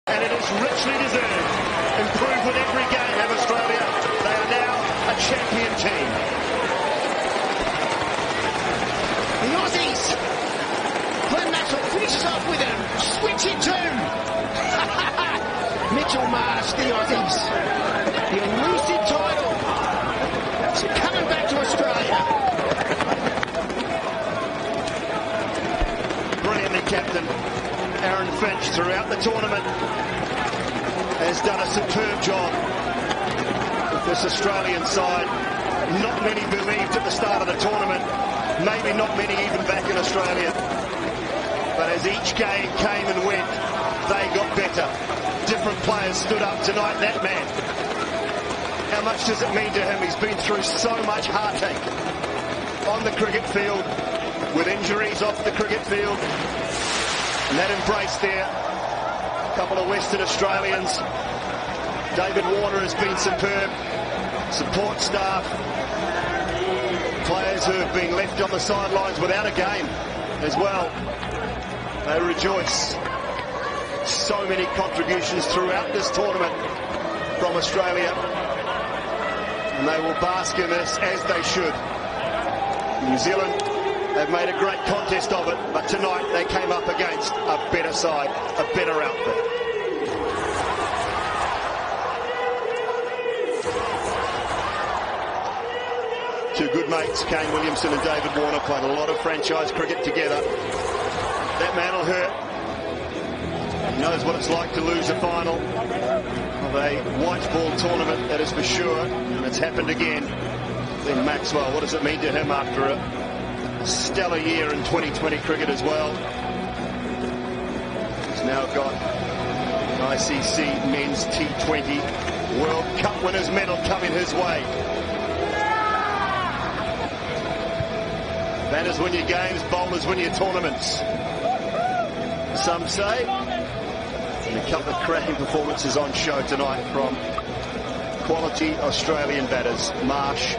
And it is richly deserved. Improve with every game, have Australia. They are now a champion team. The Aussies. Glenn Maxwell finishes off with a switch in two. Mitchell Marsh, the Aussies. The elusive title. So coming back to Australia. Brilliantly captain. Aaron Finch throughout the tournament has done a superb job with this Australian side. Not many believed at the start of the tournament, maybe not many even back in Australia. But as each game came and went, they got better. Different players stood up tonight. That man, how much does it mean to him? He's been through so much heartache on the cricket field, with injuries off the cricket field. And that embrace there, a couple of Western Australians. David Warner has been superb. Support staff, players who have been left on the sidelines without a game as well. They rejoice. So many contributions throughout this tournament from Australia. And they will bask in this as they should. New Zealand, they've made a great contest of it, but tonight they came up against a better side, a better outfit. Two good mates, Kane Williamson and David Warner, played a lot of franchise cricket together. That man will hurt. He knows what it's like to lose a final of a white ball tournament, that is for sure, and it's happened again. Then Maxwell, what does it mean to him after a stellar year in 2020 cricket as well? He's now got an ICC Men's T20 World Cup winners medal coming his way. Batters win your games, bowlers win your tournaments, some say. And a couple of cracking performances on show tonight from quality Australian batters, Marsh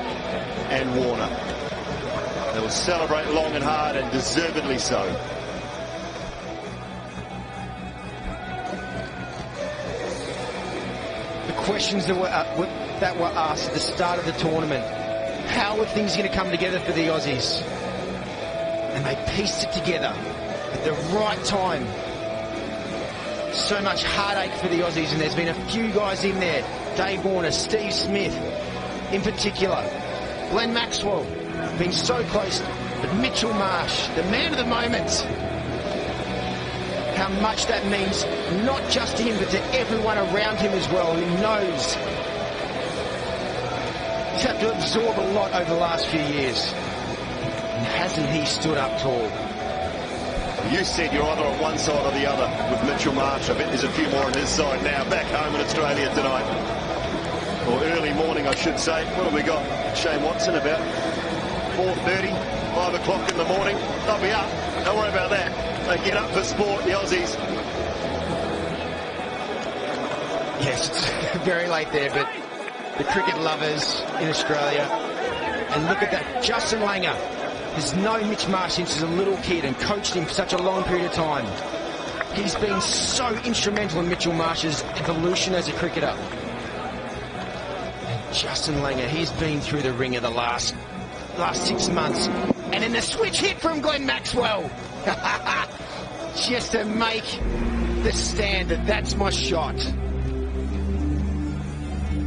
and Warner. They will celebrate long and hard, and deservedly so. The questions that were asked at the start of the tournament. How are things going to come together for the Aussies? And they pieced it together at the right time. So much heartache for the Aussies, and there's been a few guys in there. Dave Warner, Steve Smith in particular. Glenn Maxwell, been so close, but Mitchell Marsh, the man of the moment. How much that means, not just to him, but to everyone around him as well, who knows. He's had to absorb a lot over the last few years. And hasn't he stood up tall? You said you're either on one side or the other with Mitchell Marsh. I bet there's a few more on his side now, back home in Australia tonight. Or early morning, I should say. What have we got? Shane Watson about 4:30, 5 o'clock in the morning. They'll be up. Don't worry about that. They get up for sport, the Aussies. Yes, it's very late there, but the cricket lovers in Australia. And look at that, Justin Langer has known Mitch Marsh since he was a little kid and coached him for such a long period of time. He's been so instrumental in Mitchell Marsh's evolution as a cricketer. And Justin Langer, he's been through the ringer the last 6 months. And then the switch hit from Glenn Maxwell. Just to make the standard. That's my shot.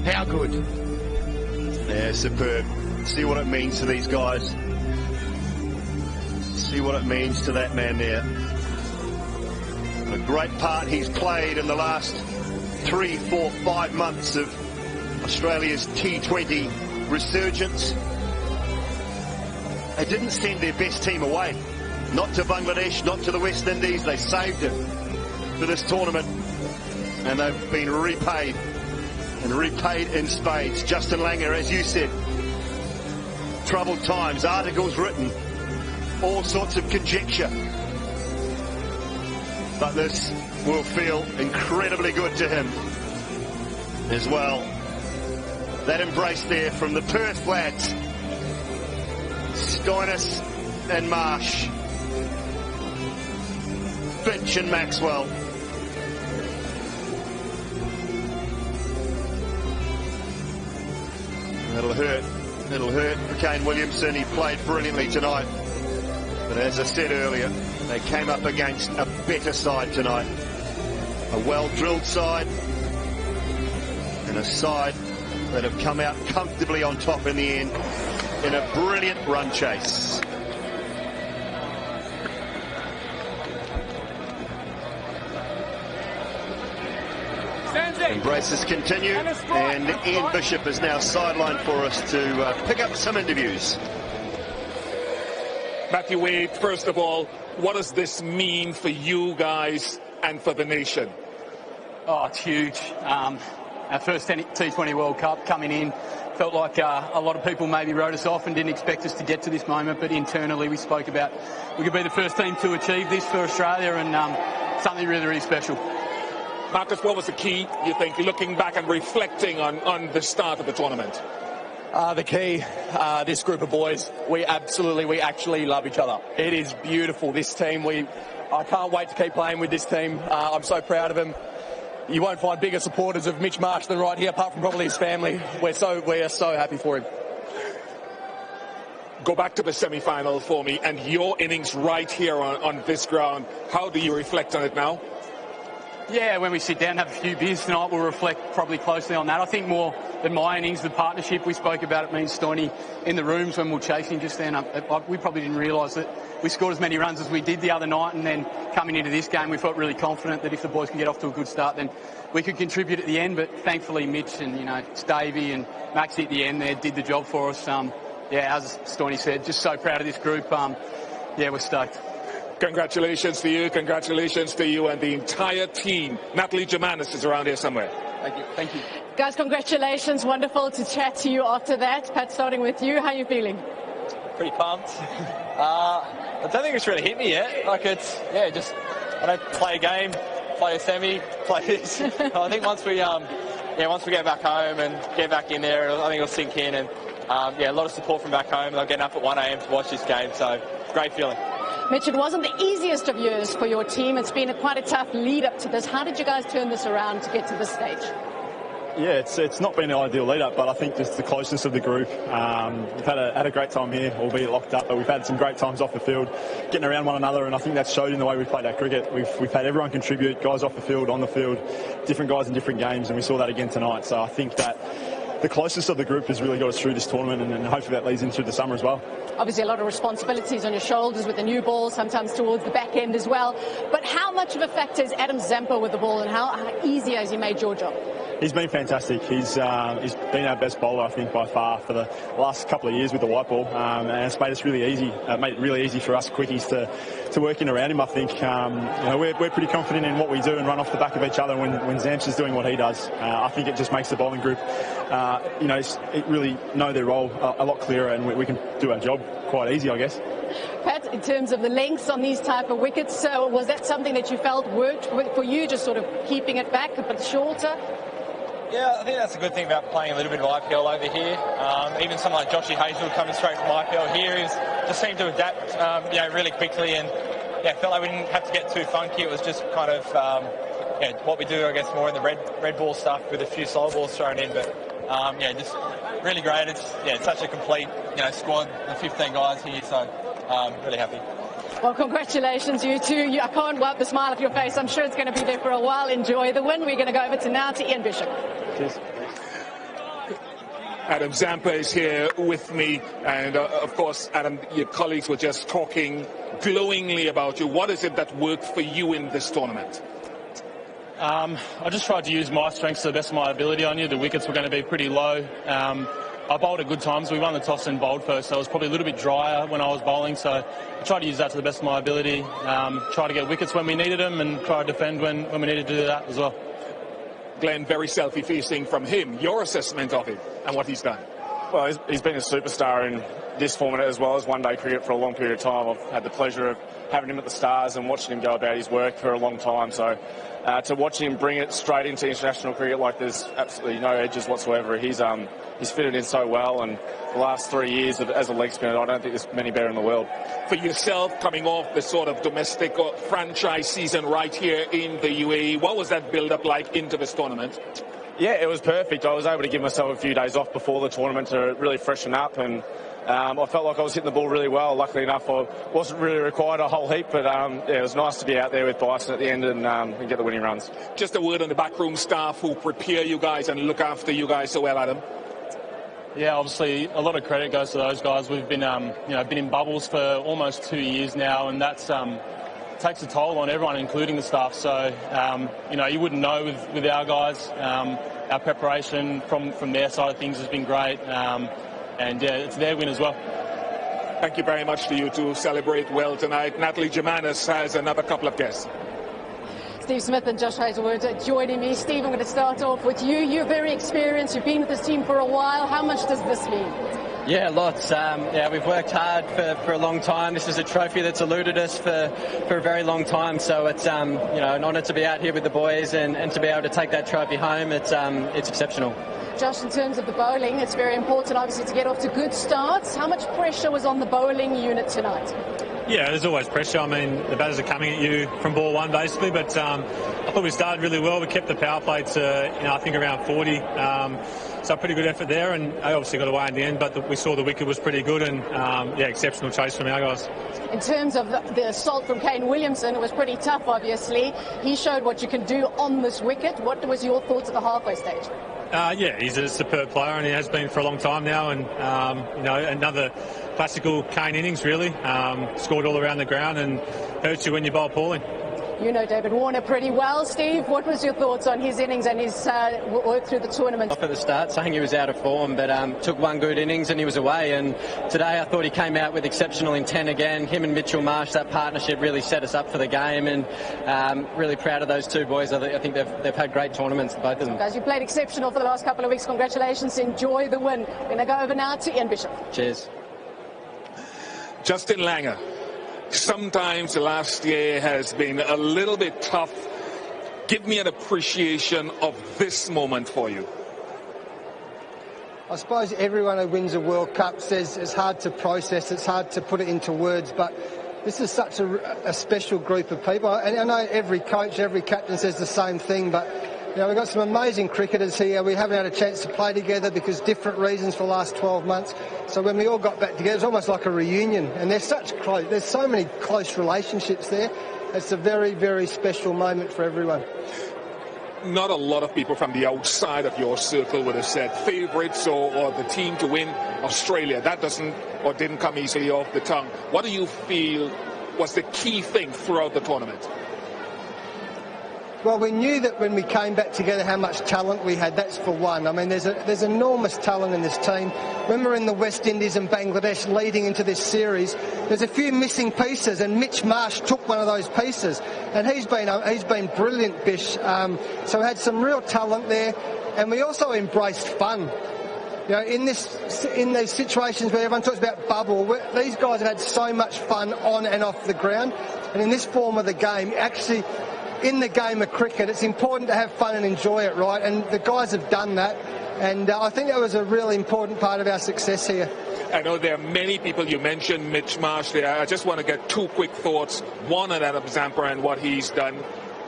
How good. Yeah, superb. See what it means to these guys. See what it means to that man there. A great part he's played in the last 3, 4, 5 months of Australia's T20 resurgence. They didn't send their best team away. Not to Bangladesh, not to the West Indies. They saved it for this tournament. And they've been repaid. And repaid in spades. Justin Langer, as you said, troubled times, articles written, all sorts of conjecture. But this will feel incredibly good to him as well. That embrace there from the Perth lads, Stoinis and Marsh, Finch and Maxwell. it'll hurt. It'll hurt for Kane Williamson. He played brilliantly tonight. But as I said earlier, they came up against a better side tonight. A well-drilled side. And a side that have come out comfortably on top in the end in a brilliant run chase. Embraces continue, and Ian Bishop is now sidelined for us to pick up some interviews. Matthew Wade, first of all, what does this mean for you guys and for the nation? Oh, it's huge. Our first T20 World Cup coming in. Felt like a lot of people maybe wrote us off and didn't expect us to get to this moment, but internally we spoke about we could be the first team to achieve this for Australia, and something really, really special. Marcus, what was the key, you think, looking back and reflecting on the start of the tournament? The key, this group of boys, we actually love each other. It is beautiful, this team. I can't wait to keep playing with this team. I'm so proud of them. You won't find bigger supporters of Mitch Marsh than right here, apart from probably his family. We are so happy for him. Go back to the semi-final for me, and your innings right here on this ground. How do you reflect on it now? Yeah, when we sit down and have a few beers tonight, we'll reflect probably closely on that. I think more than my innings, the partnership we spoke about, it means Stoney in the rooms when we were chasing just then. We probably didn't realise that we scored as many runs as we did the other night, and then coming into this game, we felt really confident that if the boys can get off to a good start, then we could contribute at the end. But thankfully, Mitch and Stavey and Maxie at the end there did the job for us. As Stoney said, just so proud of this group. We're stoked. Congratulations to you and the entire team. Natalie Germanis is around here somewhere. Thank you. Guys, congratulations. Wonderful to chat to you after that. Pat, starting with you, how are you feeling? Pretty pumped. I don't think it's really hit me yet. I don't play a game, play a semi, play this. I think once we get back home and get back in there, I think it'll sink in. And a lot of support from back home. I'm getting up at 1 a.m. to watch this game, so great feeling. Mitch, it wasn't the easiest of years for your team. It's been quite a tough lead up to this. How did you guys turn this around to get to this stage? Yeah, it's not been an ideal lead-up, but I think just the closeness of the group. We've had a great time here, albeit locked up, but we've had some great times off the field, getting around one another, and I think that's showed in the way we've played our cricket. We've had everyone contribute, guys off the field, on the field, different guys in different games, and we saw that again tonight. So I think that the closeness of the group has really got us through this tournament, and hopefully that leads into the summer as well. Obviously a lot of responsibilities on your shoulders with the new ball, sometimes towards the back end as well. But how much of a factor is Adam Zampa with the ball, and how easy has he made your job? He's been fantastic. He's been our best bowler, I think, by far for the last couple of years with the white ball, and it's made us really easy. Made it really easy for us quickies to work in around him. I think we're pretty confident in what we do and run off the back of each other when Zamps is doing what he does. I think it just makes the bowling group, really know their role a lot clearer, and we can do our job quite easy, I guess. Pat, in terms of the lengths on these type of wickets, so was that something that you felt worked for you, just sort of keeping it back a bit shorter? Yeah, I think that's a good thing about playing a little bit of IPL over here. Even someone like Joshy Hazlewood coming straight from IPL here just seemed to adapt, really quickly, and felt like we didn't have to get too funky. It was just kind of what we do, I guess, more in the red ball stuff with a few slow balls thrown in. But just really great. It's such a complete squad of 15 guys here, so really happy. Well, congratulations, you two. I can't wipe the smile off your face. I'm sure it's going to be there for a while. Enjoy the win. We're going to go over to Ian Bishop. Cheers. Adam Zampa is here with me, and of course, Adam, your colleagues were just talking glowingly about you. What is it that worked for you in this tournament? I just tried to use my strengths to the best of my ability. I knew the wickets were going to be pretty low. I bowled at good times. We won the toss and bowled first, so it was probably a little bit drier when I was bowling, so I tried to use that to the best of my ability, try to get wickets when we needed them, and try to defend when we needed to do that as well. Glenn, very selfie-feasting from him. Your assessment of him and what he's done? Well, he's been a superstar in this format as well as one-day cricket for a long period of time. I've had the pleasure of having him at the Stars and watching him go about his work for a long time. So to watch him bring it straight into international cricket like there's absolutely no edges whatsoever, he's fitted in so well. And the last 3 years as a leg spinner, I don't think there's many better in the world. For yourself, coming off the sort of domestic or franchise season right here in the UAE, what was that build-up like into this tournament? Yeah, it was perfect. I was able to give myself a few days off before the tournament to really freshen up, and I felt like I was hitting the ball really well. Luckily enough, I wasn't really required a whole heap, but yeah, it was nice to be out there with Bison at the end and get the winning runs. Just a word on the backroom staff who prepare you guys and look after you guys so well, Adam. Yeah, obviously a lot of credit goes to those guys. We've been, been in bubbles for almost 2 years now, and that's takes a toll on everyone, including the staff. So, you wouldn't know with our guys. Our preparation from their side of things has been great, and yeah, it's their win as well. Thank you very much to you to celebrate well tonight. Natalie Germanis has another couple of guests. Steve Smith and Josh Hazelwood joining me. Steve, I'm going to start off with you. You're very experienced. You've been with this team for a while. How much does this mean? Yeah, lots. We've worked hard for a long time. This is a trophy that's eluded us for a very long time. So it's an honour to be out here with the boys and to be able to take that trophy home. It's exceptional. Josh, in terms of the bowling, it's very important, obviously, to get off to good starts. How much pressure was on the bowling unit tonight? Yeah, there's always pressure. I mean, the batters are coming at you from ball one, basically. But I thought we started really well. We kept the power play to, I think around 40. So pretty good effort there, and they obviously got away in the end. But we saw the wicket was pretty good, and exceptional chase from our guys. In terms of the assault from Kane Williamson, it was pretty tough. Obviously, he showed what you can do on this wicket. What was your thoughts at the halfway stage? He's a superb player, and he has been for a long time now. And another classical Kane innings, really. Scored all around the ground and hurts you when you bowl poorly. You know David Warner pretty well, Steve. What was your thoughts on his innings and his work through the tournament? Off at the start, saying he was out of form, but took one good innings and he was away. And today I thought he came out with exceptional intent again. Him and Mitchell Marsh, that partnership really set us up for the game, and really proud of those two boys. I think they've had great tournaments, both of them. Guys, you played exceptional for the last couple of weeks. Congratulations. Enjoy the win. We're going to go over now to Ian Bishop. Cheers. Justin Langer. Sometimes the last year has been a little bit tough. Give me an appreciation of this moment for you. I suppose everyone who wins a World Cup says it's hard to process, it's hard to put it into words, but this is such a special group of people. And I know every coach, every captain says the same thing, but we've got some amazing cricketers here. We haven't had a chance to play together because different reasons for the last 12 months. So when we all got back together, it's almost like a reunion. And there's so many close relationships there. It's a very, very special moment for everyone. Not a lot of people from the outside of your circle would have said favourites or the team to win Australia. That didn't come easily off the tongue. What do you feel was the key thing throughout the tournament? Well, we knew that when we came back together how much talent we had, that's for one. I mean, there's enormous talent in this team. When we're in the West Indies and Bangladesh leading into this series, there's a few missing pieces, and Mitch Marsh took one of those pieces. And he's been brilliant, Bish. So we had some real talent there, and we also embraced fun. In these situations where everyone talks about bubble, these guys have had so much fun on and off the ground. And in this form of the game, actually, in the game of cricket, it's important to have fun and enjoy it, right? And the guys have done that, and I think that was a really important part of our success here. I know there are many people. You mentioned Mitch Marsh there. I just want to get two quick thoughts. One on Adam Zampa and what he's done,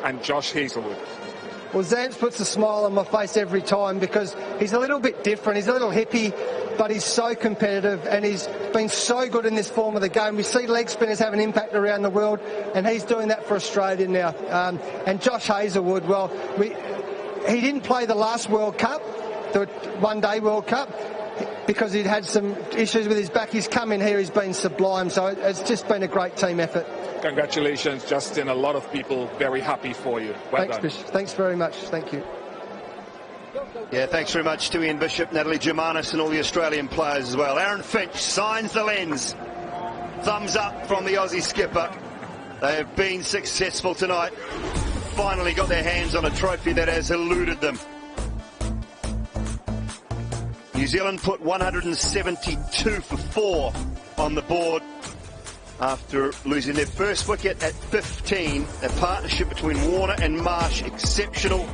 and Josh Hazelwood. Well, Zamps puts a smile on my face every time because he's a little bit different. He's a little hippie, but he's so competitive and he's been so good in this form of the game. We see leg spinners have an impact around the world, and he's doing that for Australia now. And Josh Hazelwood, well, he didn't play the last World Cup, the one-day World Cup, because he'd had some issues with his back. He's come in here, he's been sublime, so it's just been a great team effort. Congratulations, Justin. A lot of people very happy for you. Well done. Thanks very much. Thank you. Yeah, thanks very much to Ian Bishop, Natalie Germanis and all the Australian players as well. Aaron Finch signs the lens. Thumbs up from the Aussie skipper. They have been successful tonight. Finally got their hands on a trophy that has eluded them. New Zealand put 172 for 4 on the board after losing their first wicket at 15. A partnership between Warner and Marsh, exceptional.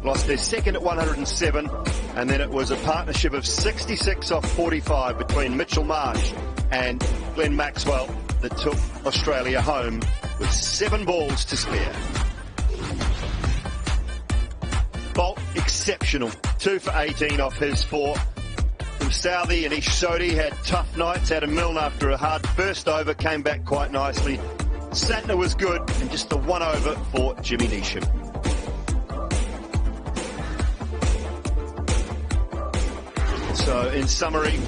Lost their second at 107, and then it was a partnership of 66 off 45 between Mitchell Marsh and Glenn Maxwell that took Australia home with 7 balls to spare. Bolt, exceptional. 2 for 18 off his 4. From Southey and Ish Sodhi had tough nights. Adam Milne, after a hard first over, came back quite nicely. Santner was good, and just the 1 over for Jimmy Neesham. So, in summary,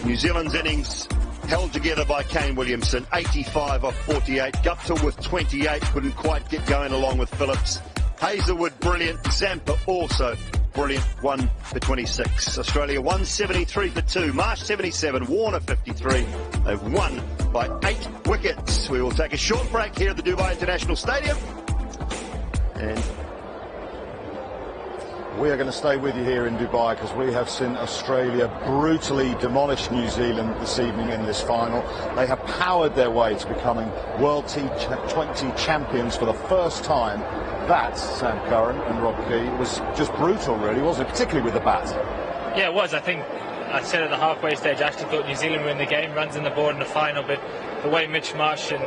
New Zealand's innings held together by Kane Williamson, 85 off 48. Guptill with 28, couldn't quite get going along with Phillips. Hazelwood, brilliant. Zampa also brilliant, 1 for 26. Australia 173 for 2. Marsh 77, Warner 53. They've won by 8 wickets. We will take a short break here at the Dubai International Stadium. And we are going to stay with you here in Dubai because we have seen Australia brutally demolish New Zealand this evening in this final. They have powered their way to becoming World T20 champions for the first time. That, Sam Curran and Rob Key, was just brutal, really, wasn't it? Particularly with the bat. Yeah, it was. I think I said at the halfway stage, I actually thought New Zealand were in the game, runs in the board in the final, but the way Mitch Marsh and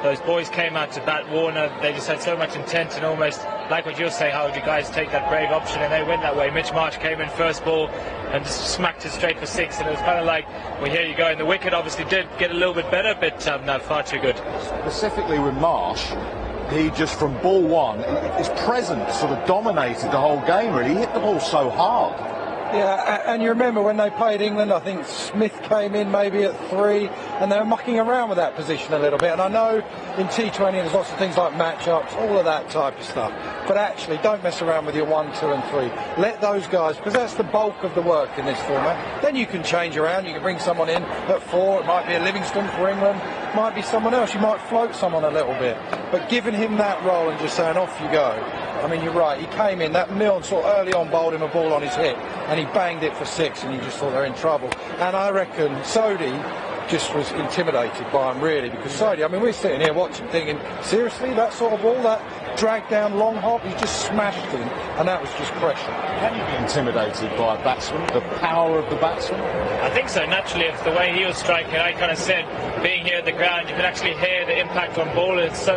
those boys came out to bat Warner, they just had so much intent and almost, like what you're saying, how would you guys take that brave option, and they went that way. Mitch Marsh came in first ball and just smacked it straight for 6, and it was kind of like, well, here you go. And the wicket obviously did get a little bit better, but no, far too good. Specifically with Marsh, he just from ball 1, his presence sort of dominated the whole game, really. He hit the ball so hard. Yeah, and you remember when they played England, I think Smith came in maybe at 3, and they were mucking around with that position a little bit. And I know in T20 there's lots of things like matchups, all of that type of stuff. But actually, don't mess around with your 1, 2 and 3. Let those guys, because that's the bulk of the work in this format. Then you can change around, you can bring someone in at 4, it might be a Livingston for England, might be someone else, you might float someone a little bit. But giving him that role and just saying, off you go. I mean, you're right, he came in, that Milne sort of early on bowled him a ball on his hip, and he banged it for 6, and you just thought they're in trouble. And I reckon Sodhi just was intimidated by him, really, because Sodhi, I mean, we're sitting here watching thinking, seriously, that sort of ball, that dragged down long hop, he just smashed him, and that was just pressure. Can you be intimidated by a batsman, the power of the batsman? I think so, naturally. If the way he was striking, I kind of said, being here at the ground, you can actually hear the impact on ball. It's